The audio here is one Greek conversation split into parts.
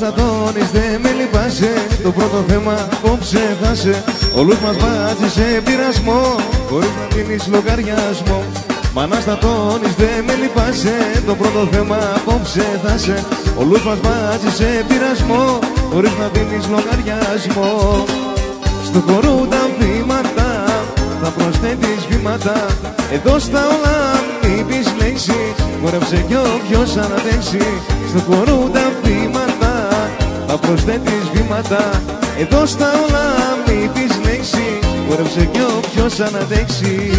Αναστατώνεις, δεν με λυπάσαι. Το πρώτο θέμα απόψε θα σε. Όλους μας βάζεις σε πειρασμό, χωρίς να δίνεις λογαριασμό. Μ' αναστατώνεις, δεν με λυπάσαι. Το πρώτο θέμα απόψε θα σε. Όλους μας βάζεις σε πειρασμό, χωρίς να δίνεις λογαριασμό. Στο χορό τα βήματα θα προσθέτεις βήματα. Εδώ στα όλα μη πεις λέξη, χορέψε κι όποιος ανατέξει. Στο χορό τα βήματα θα προσθέτεις βήματα. Εδώ στα όλα μη πεις λέξη, χορέψε κι όποιος ανατέξει.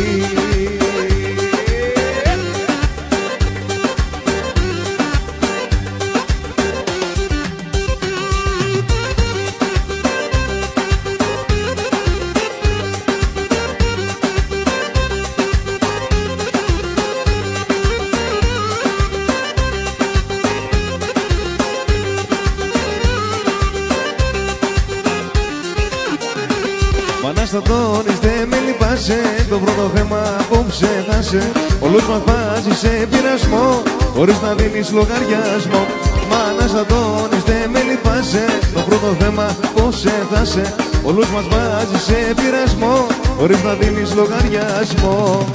Αναστατώνεις, δεν με λυπάσαι. Το πρώτο θέμα απόψε θα σε. Όλους μας βάζεις σε πειρασμό, χωρίς να δίνεις λογαριασμό. Μ' αναστατώνεις, δεν με λυπάσαι. Το πρώτο θέμα απόψε θα σε. Όλους μας βάζεις σε πειρασμό, χωρίς να δίνεις λογαριασμό.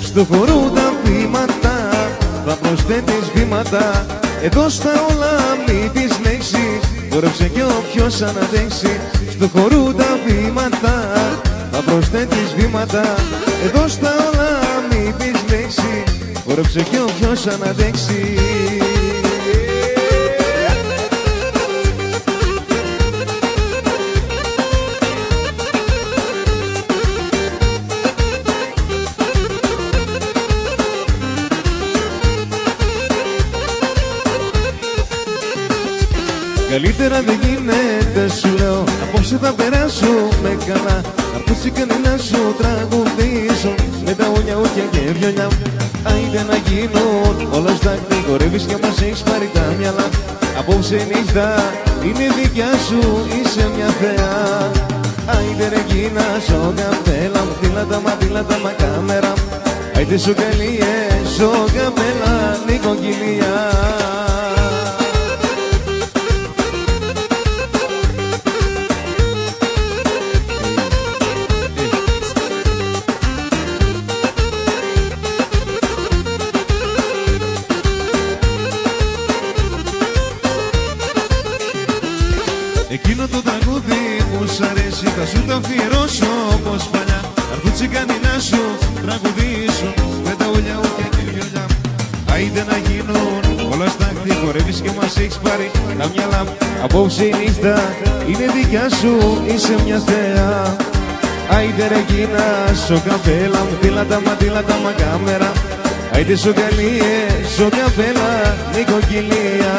Στο χορό τα βήματα θα προσθέτεις βήματα. Εδώ στα όλα μη πεις λέξη, χορέψε κι όποιος ανατέξει. Στο χορό τα βήματα θα προσθέτεις βήματα. Εδώ στα όλα μη πεις λέξη, χορέψε κι όποιος ανατέξει. Καλύτερα δεν γίνεται, σου λέω. Απόψε θα περάσουμε καλά. Να πούσει κανένα σου τραγουδήσω. Με τα ούλια ούτια και βιολιά. Άιντε να γίνουν όλα στα άκρη. Χορεύεις και μας έχεις πάρει τα μυαλά. Απόψε νύχτα είναι δικιά σου, είσαι μια θεά. Άιντε ρε γίνα σο καπέλα μου. Δίλατα μα κάμερα. Άιντε σου καλίε σο καπέλα νοικοκυλιά. Εκείνο το τραγούδι που σ' αρέσει θα σου το αφιερώσω όπως παλιά. Αρθούν τσιγκάνοι να σου τραγουδήσουν με τα ούλια ούκια και βιολιά. Άιντε να γίνουν όλα στα άκρη. Χορεύεις και μας έχεις πάρει τα μυαλά. Απόψε η νύχτα είναι δικιά σου, είσαι μια θεά. Άιντε ρε γίνα σο καπέλα μου. Δίλατα μα κάμερα. Άιντε σο καλίε σο καπέλα νοικοκυλιά.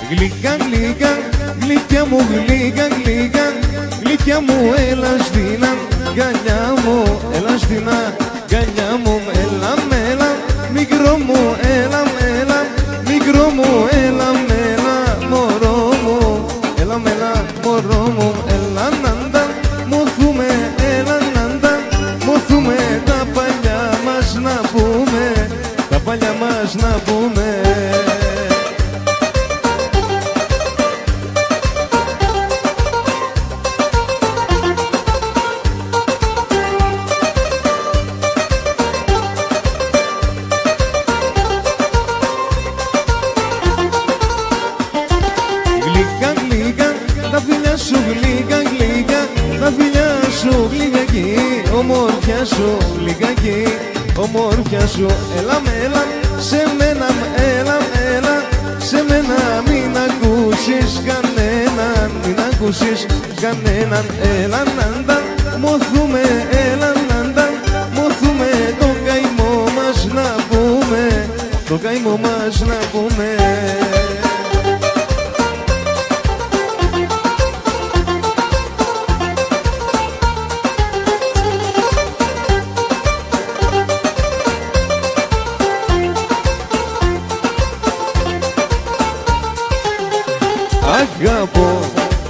Γλυκά, γλυκιά μου, γλυκιά μου, έλα στην αγκαλιά μου, έλα στην αγκαλιά μου, έλα, μικρό μου, έλα, μικρό μου, έλα, μωρό μου, έλα, μωρό μου, έλα, νάντα, μοθούμε, έλα, νάντα, μοθούμε, τα παλιά μας να πούμε, τα παλιά μας να πούμε. Ομορφιά σου, έλα, σε μένα, έλα, σε μένα, μην ακούσεις κανέναν, μην ακούσεις κανέναν, έλα, νάντα, μοθούμε, έλα, νάντα, μοθούμε, το καημό μας να πούμε, το καημό μας να πούμε.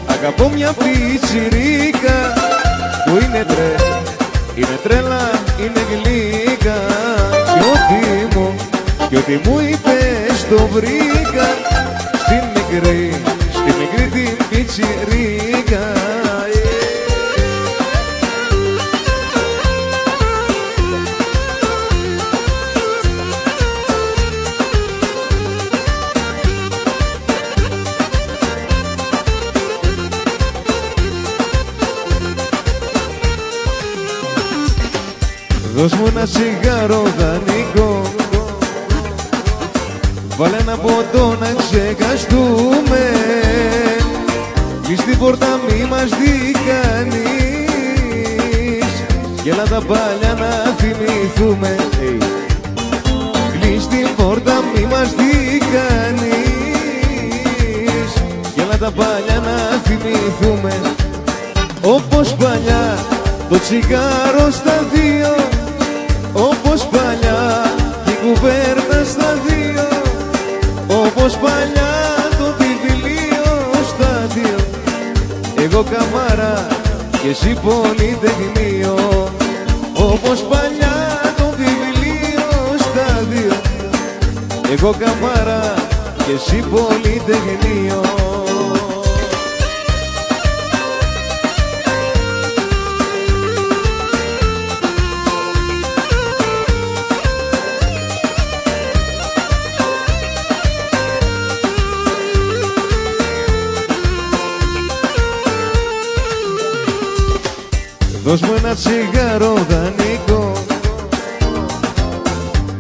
Αγαπώ μια πιτσιρίκα που είναι τρέλα, είναι γλύκα. Κι ό,τι μου είπες το βρήκα στη μικρή την πιτσιρίκα. Δώσ' μου ένα τσιγάρο δανεικό, βάλε ένα ποτό να ξεχαστούμε. Κλείς την πόρτα μη μας δει κανείς κι έλα τα παλιά να θυμηθούμε. Κλείς την πόρτα μη μας δει κανείς κι έλα τα παλιά να θυμηθούμε. Όπως παλιά το τσιγάρο στα δύο, όπως παλιά η κουβέρτα στα δύο, όπως παλιά το βιβλίο στα δύο. Εγώ καμάρα και εσύ πολυτεχνείο, όπως παλιά το βιβλίο στα δύο. Εγώ καμάρα και εσύ πολυτεχνείο. Δώσ' μου ένα τσιγάρο δανεικό,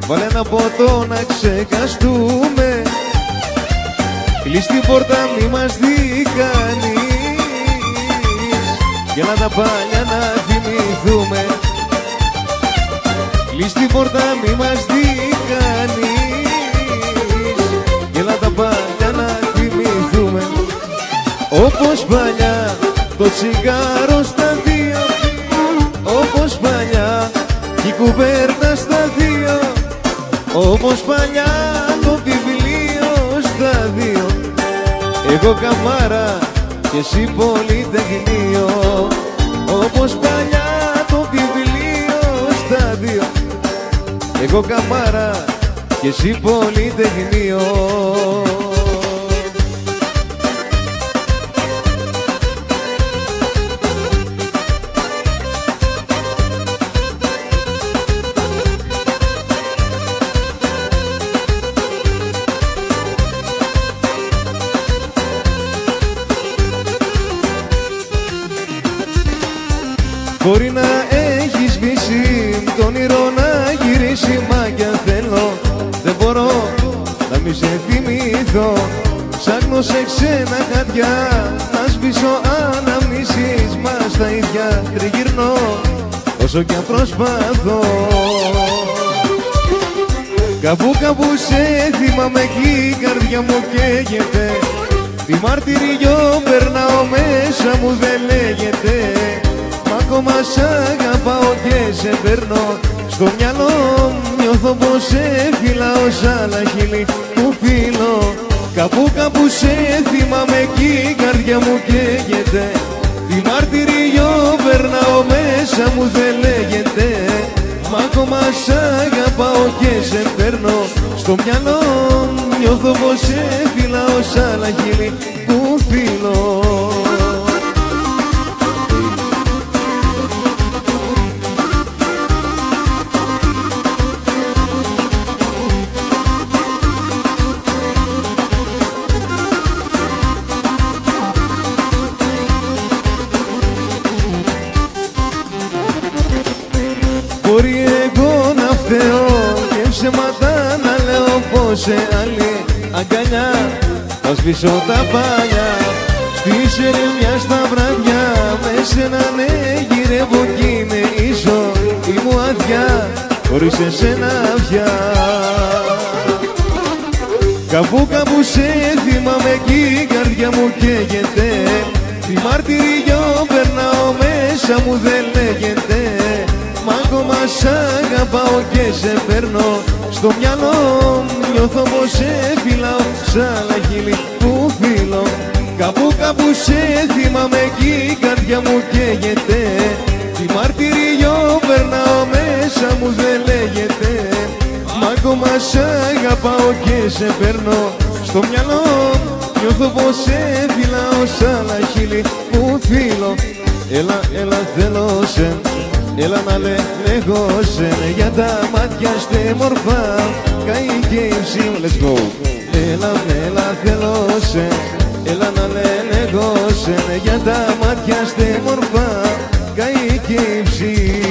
βάλε ένα ποτό να ξεχαστούμε. Κλείς την πόρτα μη μας δει κανείς κι έλα τα παλιά να θυμηθούμε. Κλείς την πόρτα μη μας δει κανείς κι έλα τα παλιά να θυμηθούμε. Όπως παλιά το τσιγάρο στα δύο, όπως παλιά η κουβέρτα στα δύο, όπως παλιά το βιβλίο στα δύο. Εγώ καμάρα και εσύ πολυτεχνείο, όπως παλιά το βιβλίο στα δύο. Εγώ καμάρα και εσύ πολυτεχνείο. Μπορεί να έχεις σβήσει το όνειρο να γυρίσει, μα κι αν θέλω δεν μπορώ να μη σε θυμηθώ. Ψάχνω σε ξένα χαρτιά να σβήσω αναμνήσεις, μα στα ίδια τριγυρνώ όσο κι αν προσπαθώ. Κάπου σε θυμάμαι κι η καρδιά μου καίγεται, τι μαρτυριό περνάω μέσα μου δεν λέγεται. Ακόμα σ' αγαπάω και σε παίρνω στο μυαλό, νιώθω πως σε φυλάω σαν άλλα χείλη που φύλλω. Κάπου σε θυμάμαι κι η καρδιά μου καίγεται, τι μαρτυριό περνάω μέσα μου δεν λέγεται. Μα ακόμα σ' αγαπάω και σε παίρνω στο μυαλό, νιώθω πως σε φυλάω σαν άλλα χείλη που φύλλω. Μπορεί εγώ να φταίω και ψέματα να λέω πως σε άλλη αγκαλιά θα σβήσω τα παλιά. Στη σερεμιά στα βραδιά με σένα ναι γυρεύω κι είναι η ζωή μου αδειά χωρίς εσένα πια. Κάπου σε θυμάμαι κι η καρδιά μου καίγεται, τι μαρτυριό περνάω μέσα μου δεν λέγεται. Μ' ακόμα σ' αγαπάω και σε παίρνω στο μυαλό, νιώθω πως σε φυλάω σαν άλλα χείλη που φύλλω. Κάπου σε θυμάμαι κι η καρδιά μου καίγεται. Τι μαρτυριό περνάω μέσα μου δεν λέγεται. Μα ακόμα σ' αγαπάω και σε παίρνω στο μυαλό. Νιώθω πως σε φυλάω σαν άλλα χείλη που φίλω. Έλα θέλω σε, έλα να λέγω σε. Για τα μάτια στε μορφά καεί και η ψή μου. Let's go. Έλα θέλω σε, έλα να λέγω σε. Για τα μάτια στε μορφά καεί και η ψή.